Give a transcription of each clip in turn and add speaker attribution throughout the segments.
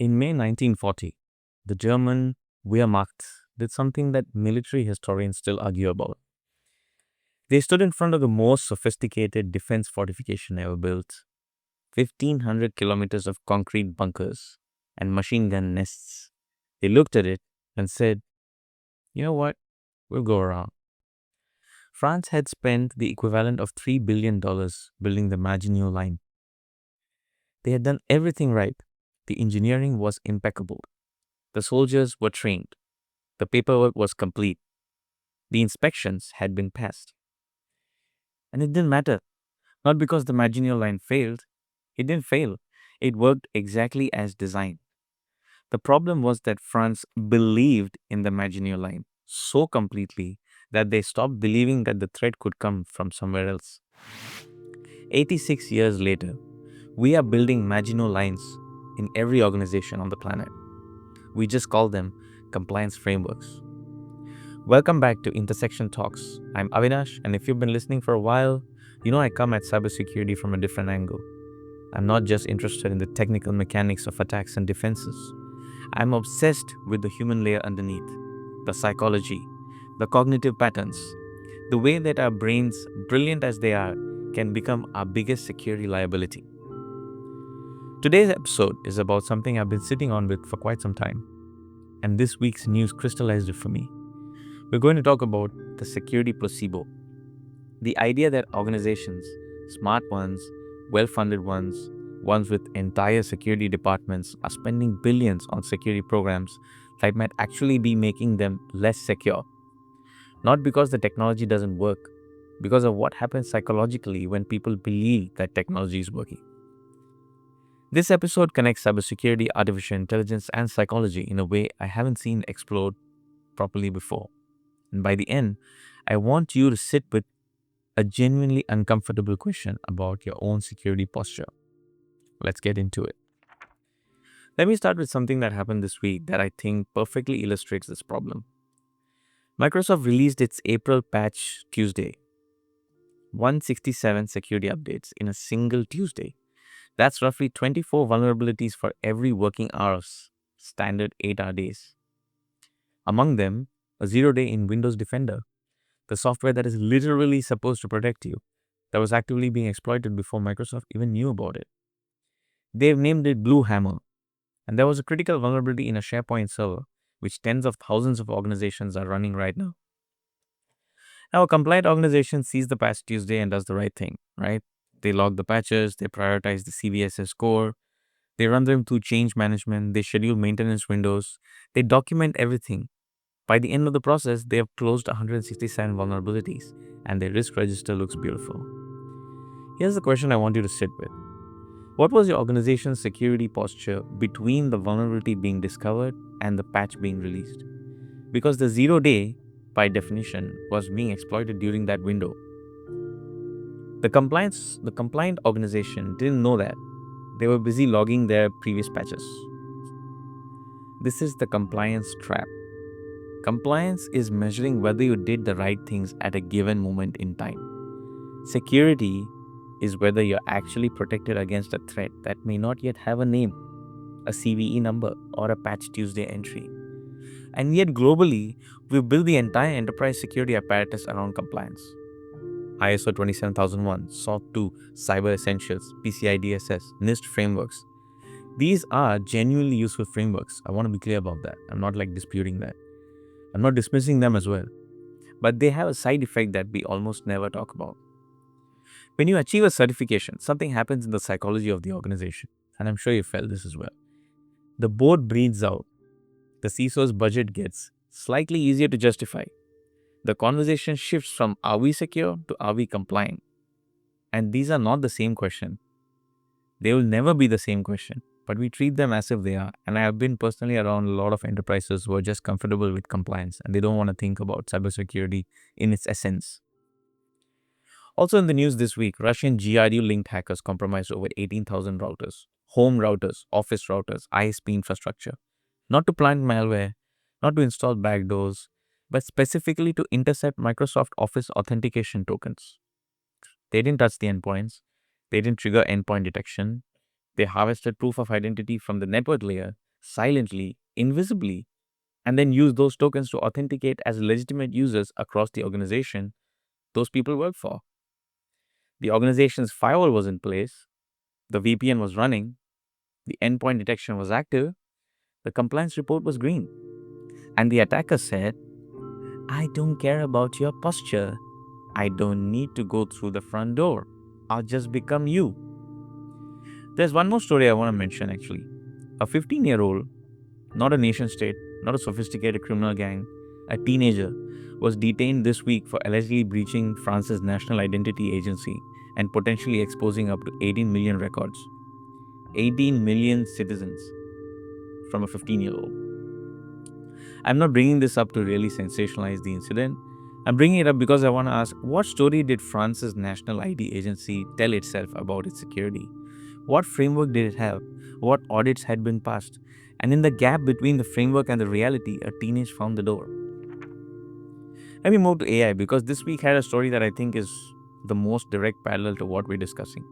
Speaker 1: In May 1940, the German Wehrmacht did something that military historians still argue about. They stood in front of the most sophisticated defense fortification ever built, 1,500 kilometers of concrete bunkers and machine gun nests. They looked at it and said, you know what, we'll go around. France had spent the equivalent of $3 billion building the Maginot Line. They had done everything right. The engineering was impeccable. The soldiers were trained. The paperwork was complete. The inspections had been passed. And it didn't matter. Not because the Maginot Line failed. It didn't fail. It worked exactly as designed. The problem was that France believed in the Maginot Line so completely that they stopped believing that the threat could come from somewhere else. 86 years later, we are building Maginot Lines in every organization on the planet. We just call them compliance frameworks. Welcome back to Intersection Talks. I'm Avinash, and if you've been listening for a while, you know I come at cybersecurity from a different angle. I'm not just interested in the technical mechanics of attacks and defenses. I'm obsessed with the human layer underneath, the psychology, the cognitive patterns, the way that our brains, brilliant as they are, can become our biggest security liability. Today's episode is about something I've been sitting on with for quite some time, and this week's news crystallized it for me. We're going to talk about the security placebo. The idea that organizations, smart ones, well-funded ones, ones with entire security departments are spending billions on security programs that might actually be making them less secure. Not because the technology doesn't work, because of what happens psychologically when people believe that technology is working. This episode connects cybersecurity, artificial intelligence, and psychology in a way I haven't seen explored properly before. And by the end, I want you to sit with a genuinely uncomfortable question about your own security posture. Let's get into it. Let me start with something that happened this week that I think perfectly illustrates this problem. Microsoft released its April patch Tuesday. 167 security updates in a single Tuesday. That's roughly 24 vulnerabilities for every working hour's standard 8-hour days. Among them, a 0-day in Windows Defender, the software that is literally supposed to protect you, that was actively being exploited before Microsoft even knew about it. They've named it BlueHammer, and there was a critical vulnerability in a SharePoint server, which tens of thousands of organizations are running right now. Now, a compliant organization sees the patch Tuesday and does the right thing, right? They log the patches, they prioritize the CVSS score, they run them through change management, they schedule maintenance windows, they document everything. By the end of the process, they have closed 167 vulnerabilities, and their risk register looks beautiful. Here's the question I want you to sit with. What was your organization's security posture between the vulnerability being discovered and the patch being released? Because the 0-day, by definition, was being exploited during that window. The compliant organization didn't know that. They were busy logging their previous patches. This is the compliance trap. Compliance is measuring whether you did the right things at a given moment in time. Security is whether you're actually protected against a threat that may not yet have a name, a CVE number, or a Patch Tuesday entry. And yet globally, we've built the entire enterprise security apparatus around compliance. ISO 27001, SOC 2, Cyber Essentials, PCI DSS, NIST frameworks. These are genuinely useful frameworks. I want to be clear about that. I'm not disputing that. I'm not dismissing them as well. But they have a side effect that we almost never talk about. When you achieve a certification, something happens in the psychology of the organization. And I'm sure you felt this as well. The board breathes out. The CISO's budget gets slightly easier to justify. The conversation shifts from are we secure to are we compliant? And these are not the same question. They will never be the same question, but we treat them as if they are. And I have been personally around a lot of enterprises who are just comfortable with compliance and they don't want to think about cybersecurity in its essence. Also in the news this week, Russian GRU linked hackers compromised over 18,000 routers, home routers, office routers, ISP infrastructure. Not to plant malware, not to install backdoors, but specifically to intercept Microsoft Office authentication tokens. They didn't touch the endpoints. They didn't trigger endpoint detection. They harvested proof of identity from the network layer, silently, invisibly, and then use those tokens to authenticate as legitimate users across the organization those people work for. The organization's firewall was in place, the VPN was running, the endpoint detection was active, the compliance report was green. And the attacker said, I don't care about your posture. I don't need to go through the front door. I'll just become you. There's one more story I want to mention actually. A 15-year-old, not a nation state, not a sophisticated criminal gang, a teenager, was detained this week for allegedly breaching France's National Identity Agency and potentially exposing up to 18 million records. 18 million citizens from a 15-year-old. I'm not bringing this up to really sensationalize the incident. I'm bringing it up because I want to ask, what story did France's National ID Agency tell itself about its security? What framework did it have? What audits had been passed? And in the gap between the framework and the reality, a teenage found the door. Let me move to AI because this week had a story that I think is the most direct parallel to what we're discussing.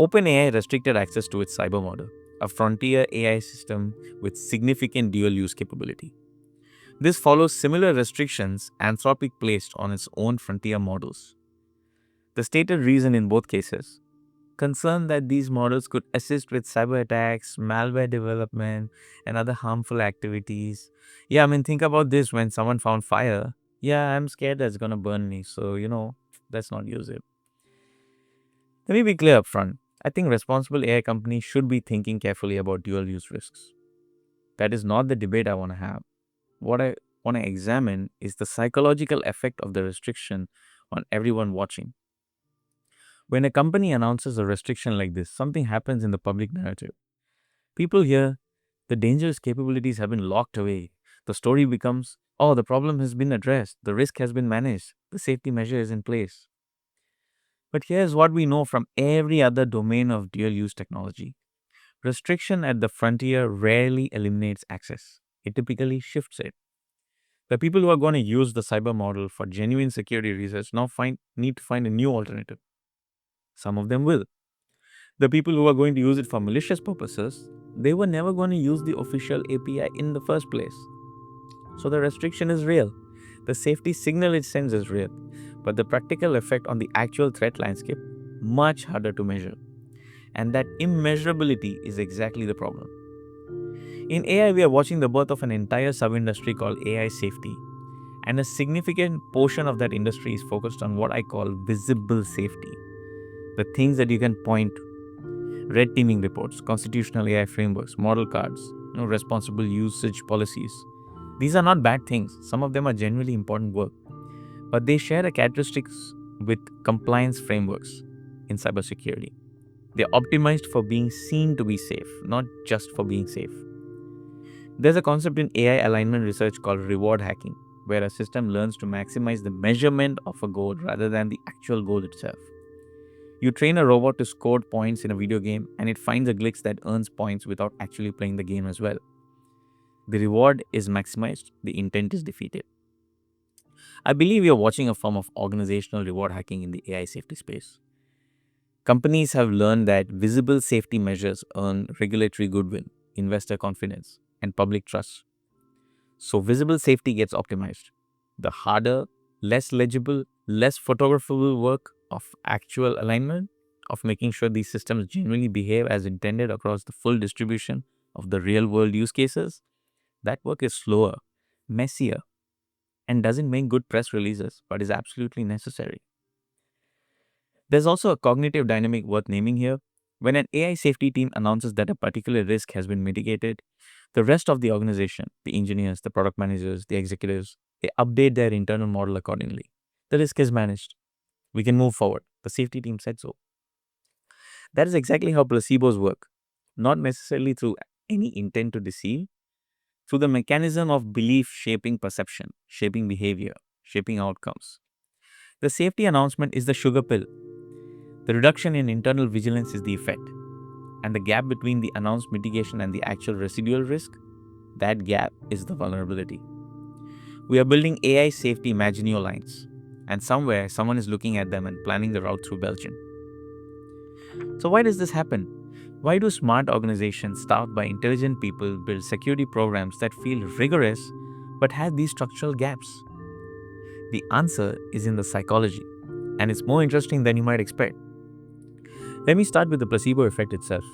Speaker 1: OpenAI restricted access to its cyber model, a frontier AI system with significant dual-use capability. This follows similar restrictions Anthropic placed on its own frontier models. The stated reason in both cases: concern that these models could assist with cyber attacks, malware development, and other harmful activities. Yeah, I mean, think about this when someone found fire. Yeah, I'm scared that's gonna burn me, so let's not use it. Let me be clear up front. I think responsible AI companies should be thinking carefully about dual use risks. That is not the debate I want to have. What I want to examine is the psychological effect of the restriction on everyone watching. When a company announces a restriction like this, something happens in the public narrative. People hear the dangerous capabilities have been locked away. The story becomes, oh, the problem has been addressed, the risk has been managed, the safety measure is in place. But here's what we know from every other domain of dual use technology: restriction at the frontier rarely eliminates access, it typically shifts it. The people who are going to use the cyber model for genuine security research now need to find a new alternative. Some of them will. The people who are going to use it for malicious purposes, they were never going to use the official API in the first place. So the restriction is real. The safety signal it sends is real. But the practical effect on the actual threat landscape, much harder to measure. And that immeasurability is exactly the problem. In AI, we are watching the birth of an entire sub-industry called AI safety. And a significant portion of that industry is focused on what I call visible safety. The things that you can point to: red teaming reports, constitutional AI frameworks, model cards, responsible usage policies. These are not bad things. Some of them are genuinely important work. But they share a characteristics with compliance frameworks in cybersecurity. They're optimized for being seen to be safe, not just for being safe. There's a concept in AI alignment research called reward hacking, where a system learns to maximize the measurement of a goal rather than the actual goal itself. You train a robot to score points in a video game, and it finds a glitch that earns points without actually playing the game as well. The reward is maximized, the intent is defeated. I believe you're watching a form of organizational reward hacking in the AI safety space. Companies have learned that visible safety measures earn regulatory goodwill, investor confidence, and public trust. So visible safety gets optimized. The harder, less legible, less photographable work of actual alignment, of making sure these systems genuinely behave as intended across the full distribution of the real world use cases, that work is slower, messier, and doesn't make good press releases, but is absolutely necessary. There's also a cognitive dynamic worth naming here. When an AI safety team announces that a particular risk has been mitigated, the rest of the organization, the engineers, the product managers, the executives, they update their internal model accordingly. The risk is managed. We can move forward. The safety team said so. That is exactly how placebos work. Not necessarily through any intent to deceive, through the mechanism of belief shaping perception, shaping behavior, shaping outcomes. The safety announcement is the sugar pill. The reduction in internal vigilance is the effect. And the gap between the announced mitigation and the actual residual risk, that gap is the vulnerability. We are building AI safety Maginot Lines, and somewhere someone is looking at them and planning the route through Belgium. So why does this happen? Why do smart organizations staffed by intelligent people build security programs that feel rigorous but have these structural gaps? The answer is in the psychology, and it's more interesting than you might expect. Let me start with the placebo effect itself,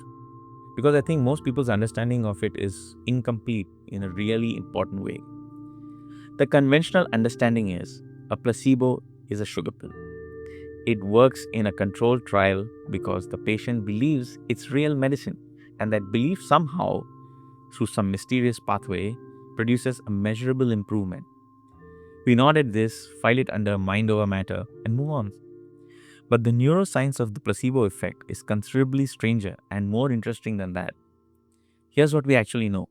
Speaker 1: because I think most people's understanding of it is incomplete in a really important way. The conventional understanding is a placebo is a sugar pill. It works in a controlled trial because the patient believes it's real medicine, and that belief somehow, through some mysterious pathway, produces a measurable improvement. We nod at this, file it under mind over matter, and move on. But the neuroscience of the placebo effect is considerably stranger and more interesting than that. Here's what we actually know.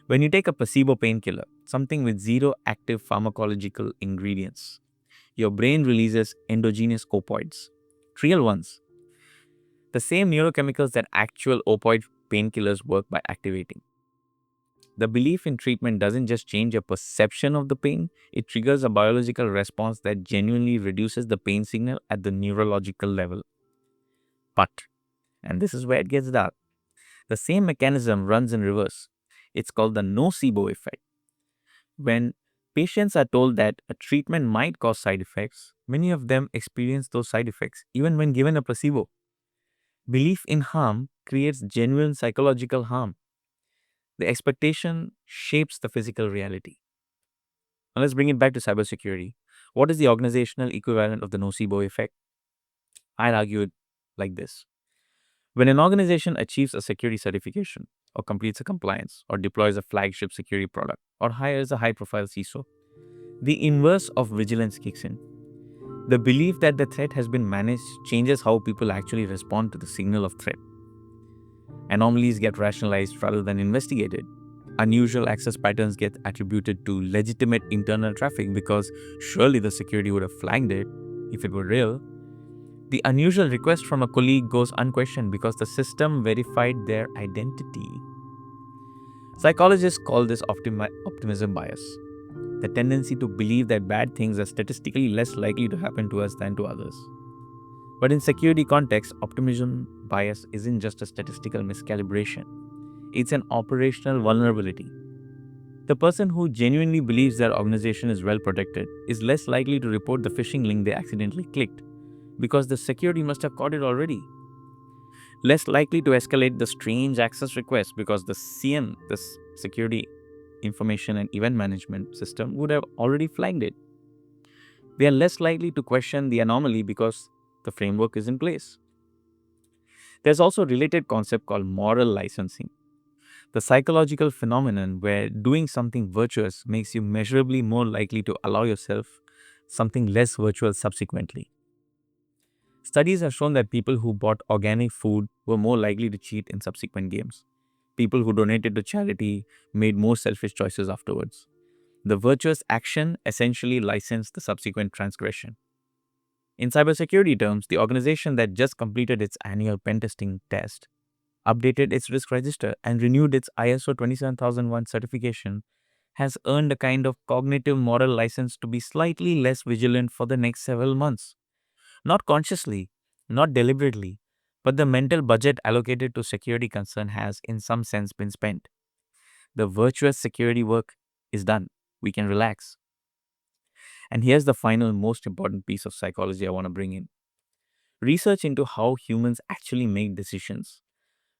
Speaker 1: When you take a placebo painkiller, something with zero active pharmacological ingredients, your brain releases endogenous opioids, real ones, the same neurochemicals that actual opioid painkillers work by activating. The belief in treatment doesn't just change your perception of the pain, it triggers a biological response that genuinely reduces the pain signal at the neurological level. But, and this is where it gets dark, the same mechanism runs in reverse. It's called the nocebo effect. When patients are told that a treatment might cause side effects, many of them experience those side effects even when given a placebo. Belief in harm creates genuine psychological harm. The expectation shapes the physical reality. Now let's bring it back to cybersecurity. What is the organizational equivalent of the nocebo effect? I'd argue it like this. When an organization achieves a security certification, or completes a compliance, or deploys a flagship security product, or hires a high profile CISO, the inverse of vigilance kicks in. The belief that the threat has been managed changes how people actually respond to the signal of threat. Anomalies get rationalized rather than investigated. Unusual access patterns get attributed to legitimate internal traffic because surely the security would have flagged it if it were real. The unusual request from a colleague goes unquestioned because the system verified their identity. Psychologists call this optimism bias, the tendency to believe that bad things are statistically less likely to happen to us than to others. But in security context, optimism bias isn't just a statistical miscalibration. It's an operational vulnerability. The person who genuinely believes their organization is well protected is less likely to report the phishing link they accidentally clicked because the security must have caught it already. Less likely to escalate the strange access request because the CM, the Security Information and Event Management System, would have already flagged it. They are less likely to question the anomaly because the framework is in place. There's also a related concept called moral licensing, the psychological phenomenon where doing something virtuous makes you measurably more likely to allow yourself something less virtuous subsequently. Studies have shown that people who bought organic food were more likely to cheat in subsequent games. People who donated to charity made more selfish choices afterwards. The virtuous action essentially licensed the subsequent transgression. In cybersecurity terms, the organization that just completed its annual pen testing test, updated its risk register, and renewed its ISO 27001 certification has earned a kind of cognitive moral license to be slightly less vigilant for the next several months. Not consciously, not deliberately, but the mental budget allocated to security concern has, in some sense, been spent. The virtuous security work is done. We can relax. And here's the final, most important piece of psychology I want to bring in. Research into how humans actually make decisions.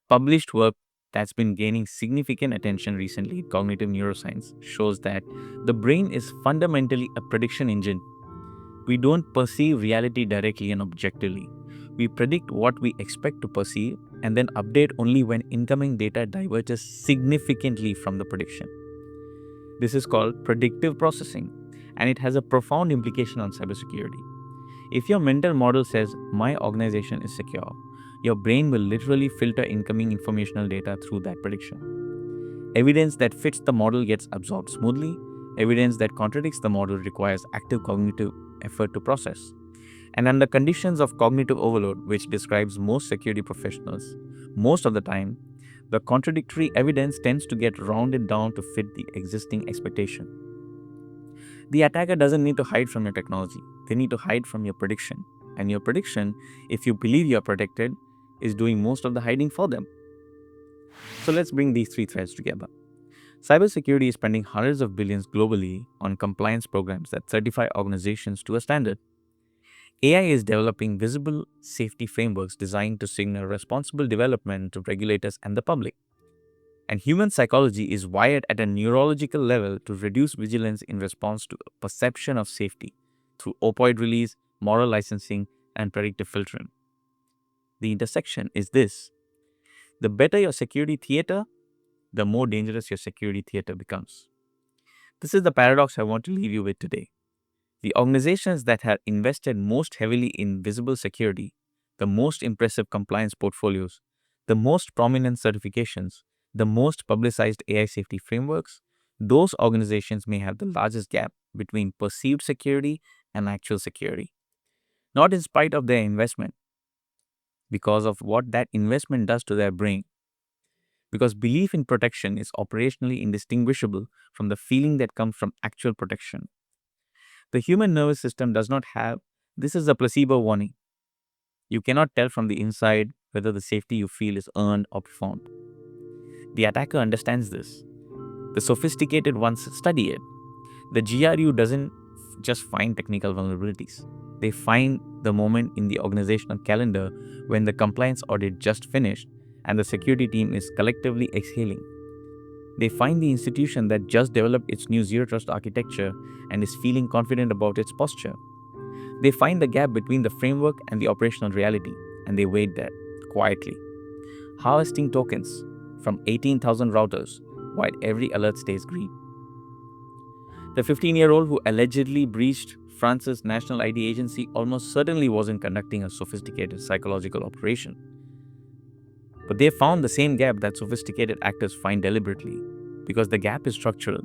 Speaker 1: Published work that's been gaining significant attention recently in cognitive neuroscience shows that the brain is fundamentally a prediction engine. We don't perceive reality directly and objectively. We predict what we expect to perceive and then update only when incoming data diverges significantly from the prediction. This is called predictive processing, and it has a profound implication on cybersecurity. If your mental model says, my organization is secure, your brain will literally filter incoming informational data through that prediction. Evidence that fits the model gets absorbed smoothly. Evidence that contradicts the model requires active cognitive effort to process. And under conditions of cognitive overload, which describes most security professionals, most of the time, the contradictory evidence tends to get rounded down to fit the existing expectation. The attacker doesn't need to hide from your technology. They need to hide from your prediction. And your prediction, if you believe you're protected, is doing most of the hiding for them. So let's bring these three threads together. Cybersecurity is spending hundreds of billions globally on compliance programs that certify organizations to a standard. AI is developing visible safety frameworks designed to signal responsible development to regulators and the public. And human psychology is wired at a neurological level to reduce vigilance in response to a perception of safety through opioid release, moral licensing, and predictive filtering. The intersection is this: the better your security theater, the more dangerous your security theater becomes. This is the paradox I want to leave you with today. The organizations that have invested most heavily in visible security, the most impressive compliance portfolios, the most prominent certifications, the most publicized AI safety frameworks, those organizations may have the largest gap between perceived security and actual security. Not in spite of their investment, because of what that investment does to their brain. Because belief in protection is operationally indistinguishable from the feeling that comes from actual protection. The human nervous system does not have this is a placebo warning. You cannot tell from the inside whether the safety you feel is earned or performed. The attacker understands this. The sophisticated ones study it. The GRU doesn't just find technical vulnerabilities. They find the moment in the organizational calendar when the compliance audit just finished and the security team is collectively exhaling. They find the institution that just developed its new zero trust architecture and is feeling confident about its posture. They find the gap between the framework and the operational reality, and they wait there, quietly, harvesting tokens from 18,000 routers while every alert stays green. The 15-year-old who allegedly breached France's national ID agency almost certainly wasn't conducting a sophisticated psychological operation. But they found the same gap that sophisticated actors find deliberately, because the gap is structural.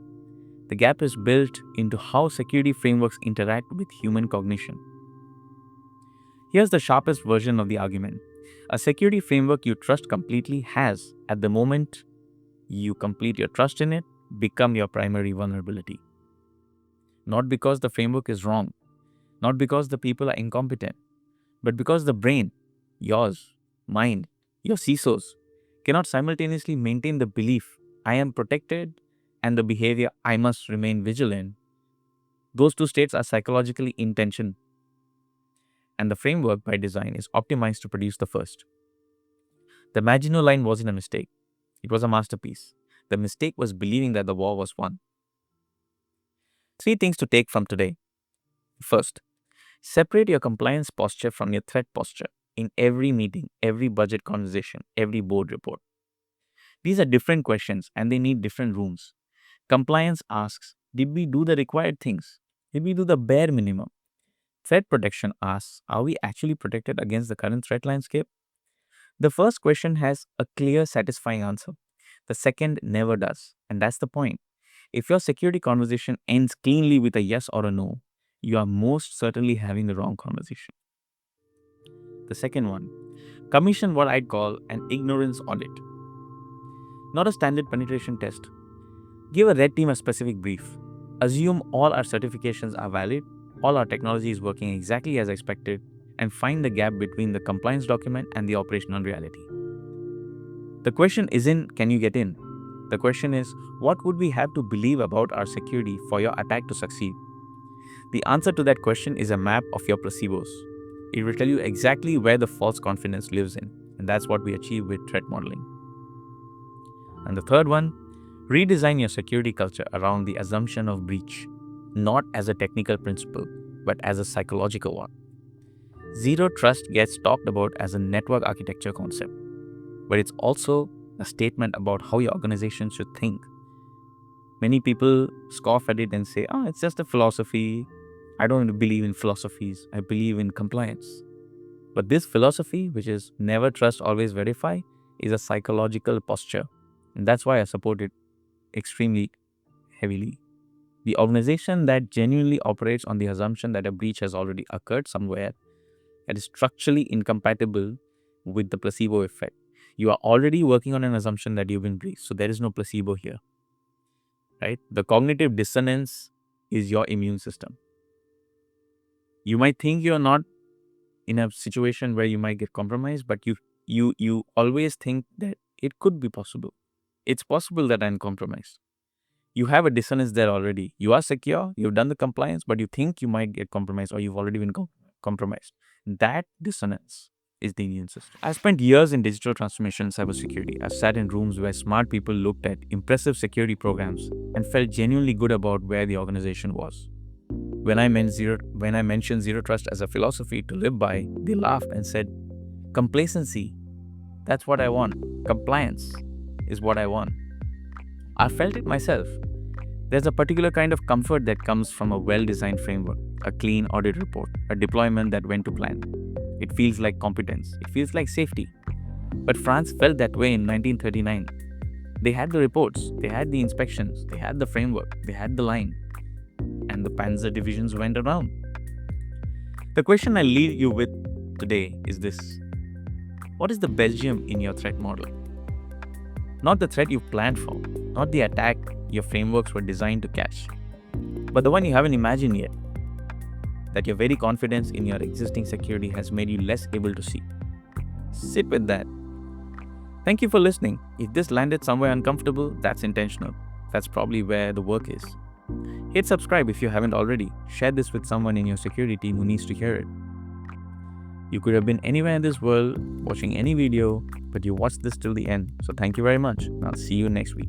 Speaker 1: The gap is built into how security frameworks interact with human cognition. Here's the sharpest version of the argument. A security framework you trust completely has, at the moment you complete your trust in it, become your primary vulnerability. Not because the framework is wrong, not because the people are incompetent, but because the brain, yours, mine, your CISOs, cannot simultaneously maintain the belief I am protected and the behavior I must remain vigilant. Those two states are psychologically in tension, and the framework by design is optimized to produce the first. The Maginot Line wasn't a mistake, it was a masterpiece. The mistake was believing that the war was won. Three things to take from today. First, separate your compliance posture from your threat posture in every meeting, every budget conversation, every board report. These are different questions and they need different rooms. Compliance asks, did we do the required things? Did we do the bare minimum? Threat protection asks, are we actually protected against the current threat landscape? The first question has a clear, satisfying answer. The second never does. And that's the point. If your security conversation ends cleanly with a yes or a no, you are most certainly having the wrong conversation. The second one, commission what I'd call an ignorance audit. Not a standard penetration test. Give a red team a specific brief. Assume all our certifications are valid, all our technology is working exactly as expected, and find the gap between the compliance document and the operational reality. The question isn't, can you get in? The question is, what would we have to believe about our security for your attack to succeed? The answer to that question is a map of your placebos. It will tell you exactly where the false confidence lives in, and that's what we achieve with threat modeling. And the third one, redesign your security culture around the assumption of breach, not as a technical principle, but as a psychological one. Zero trust gets talked about as a network architecture concept, but it's also a statement about how your organization should think. Many people scoff at it and say, it's just a philosophy. I don't believe in philosophies. I believe in compliance. But this philosophy, which is never trust, always verify, is a psychological posture. And that's why I support it extremely heavily. The organization that genuinely operates on the assumption that a breach has already occurred somewhere that is structurally incompatible with the placebo effect. You are already working on an assumption that you've been breached. So there is no placebo here. Right? The cognitive dissonance is your immune system. You might think you're not in a situation where you might get compromised, but you always think that it could be possible. It's possible that I'm compromised. You have a dissonance there already. You are secure, you've done the compliance, but you think you might get compromised or you've already been compromised. That dissonance is the immune system. I spent years in digital transformation and cybersecurity. I've sat in rooms where smart people looked at impressive security programs and felt genuinely good about where the organization was. When I mentioned zero trust as a philosophy to live by, they laughed and said, "Complacency, that's what I want. Compliance is what I want." I felt it myself. There's a particular kind of comfort that comes from a well-designed framework, a clean audit report, a deployment that went to plan. It feels like competence. It feels like safety. But France felt that way in 1939. They had the reports, they had the inspections, they had the framework, they had the line, and the Panzer divisions went around. The question I leave you with today is this: what is the Belgium in your threat model? Not the threat you've planned for, not the attack your frameworks were designed to catch, but the one you haven't imagined yet, that your very confidence in your existing security has made you less able to see. Sit with that. Thank you for listening. If this landed somewhere uncomfortable, that's intentional. That's probably where the work is. Hit subscribe if you haven't already. Share this with someone in your security team who needs to hear it. You could have been anywhere in this world, watching any video, but you watched this till the end. So thank you very much. I'll see you next week.